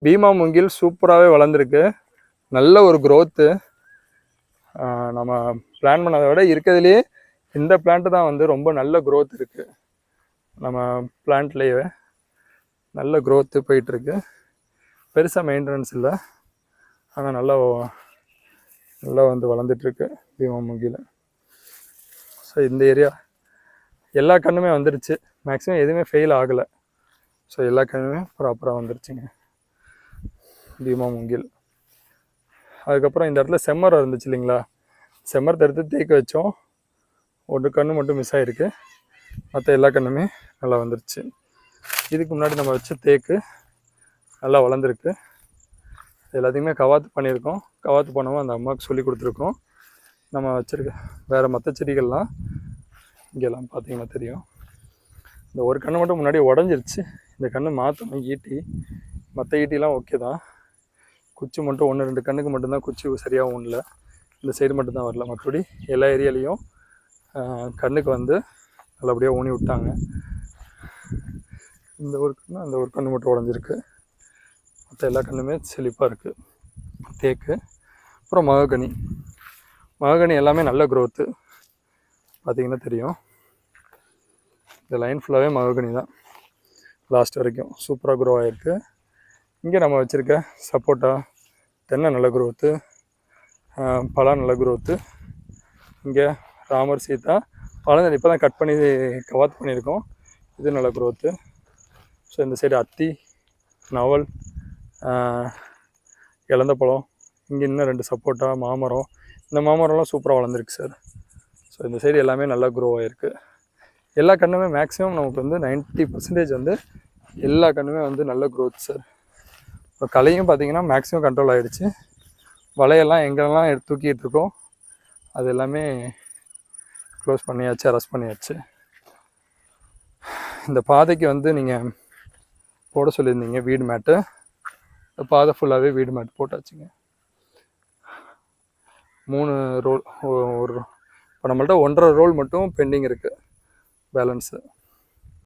பீமா மூங்கில் சூப்பராகவே வளர்ந்துருக்கு. நல்ல ஒரு க்ரோத்து. நம்ம பிளான் பண்ணதை விட இருக்கிறதுலையே இந்த பிளான்ட்டு தான் வந்து ரொம்ப நல்ல க்ரோத் இருக்குது. நம்ம பிளான்ட்லேயே நல்ல க்ரோத்து போயிட்டுருக்கு. பெருசாக மெயின்டெனன்ஸ் இல்லை, ஆனால் நல்லா வந்து வளர்ந்துட்டுருக்கு பீமா மூங்கில். ஸோ இந்த ஏரியா எல்லா கண்ணுமே வந்துடுச்சு. மேக்ஸிமம் எதுவுமே ஃபெயில் ஆகலை. ஸோ எல்லா கண்ணுமே ப்ராப்பராக வந்துடுச்சுங்க பீமா மூங்கில். அதுக்கப்புறம் இந்த இடத்துல செம்மரம் இருந்துச்சு இல்லைங்களா, செம்மரத்தை எடுத்து தேக்க வச்சோம். ஒரு கன்று மட்டும் மிஸ் ஆகிருக்கு, மற்ற எல்லா கண்ணுமே நல்லா வந்துருச்சு. இதுக்கு முன்னாடி நம்ம வச்ச தேக்கு நல்லா வளர்ந்துருக்கு. எல்லாத்தையுமே கவாத்து பண்ணியிருக்கோம். கவாத்து பண்ணவும் அந்த அம்மாவுக்கு சொல்லி கொடுத்துருக்கோம். நம்ம வச்சுருக்க வேறு மற்ற செடிகள்லாம் இங்கெல்லாம் பார்த்தீங்கன்னா தெரியும். இந்த ஒரு கன்று மட்டும் முன்னாடி உடஞ்சிருச்சு. இந்த கன்று மாற்றணும் ஈட்டி. மற்ற ஈட்டிலாம் ஓகே தான். குச்சி மட்டும் 1-2 கண்ணுக்கு மட்டும்தான் குச்சி சரியாக ஒன்றில். இந்த சைடு மட்டும்தான் வரல. மற்றபடி எல்லா ஏரியாலையும் கண்ணுக்கு வந்து நல்லபடியாக ஊனி விட்டாங்க. இந்த ஒரு கன்று அந்த ஒரு கன்று மட்டும் உடஞ்சிருக்கு. மற்ற எல்லா கண்ணுமே செழிப்பாக இருக்குது. தேக்கு, அப்புறம் மகாகனி எல்லாமே நல்ல க்ரோத்து. பார்த்திங்கன்னா தெரியும். இந்த லைன் ஃபுல்லாகவே மகாகனி தான் லாஸ்ட் வரைக்கும் சூப்பராக க்ரோ ஆகிருக்கு. இங்கே நம்ம வச்சுருக்க சப்போட்டா, தென்னை நல்ல க்ரோத்து, பலா நல்ல க்ரோத்து. இங்கே ராமர் சீதா பழம் இப்போ தான் கட் பண்ணி கவாத்து பண்ணியிருக்கோம். இது நல்ல க்ரோத்து. ஸோ இந்த சைடு அத்தி, நவல், இலந்த பழம். இங்கே இன்னும் 2 சப்போட்டா, மாமரம். இந்த மாமரம்லாம் சூப்பராக வளர்ந்துருக்கு சார். ஸோ இந்த சைடு எல்லாமே நல்லா க்ரோ ஆகிருக்கு. எல்லா கண்ணுமே மேக்ஸிமம் நமக்கு வந்து 90% வந்து எல்லா கண்ணுமே வந்து நல்ல க்ரோத் சார். இப்போ களையும் பார்த்திங்கன்னா மேக்ஸிமம் கண்ட்ரோல் ஆகிடுச்சு. வலையெல்லாம் எங்கெல்லாம் தூக்கிட்டு இருக்கோம் அது எல்லாமே க்ளோஸ் பண்ணியாச்சு, அரெஸ்ட் பண்ணியாச்சு. இந்த பாதைக்கு வந்து நீங்கள் போட சொல்லியிருந்தீங்க வீடு மேட்டு. இந்த பாதை ஃபுல்லாகவே வீடு மேட் போட்டாச்சுங்க. 3 ரோல். இப்போ நம்மள்ட்ட 1.5 ரோல் மட்டும் பெண்டிங் இருக்குது பேலன்ஸு.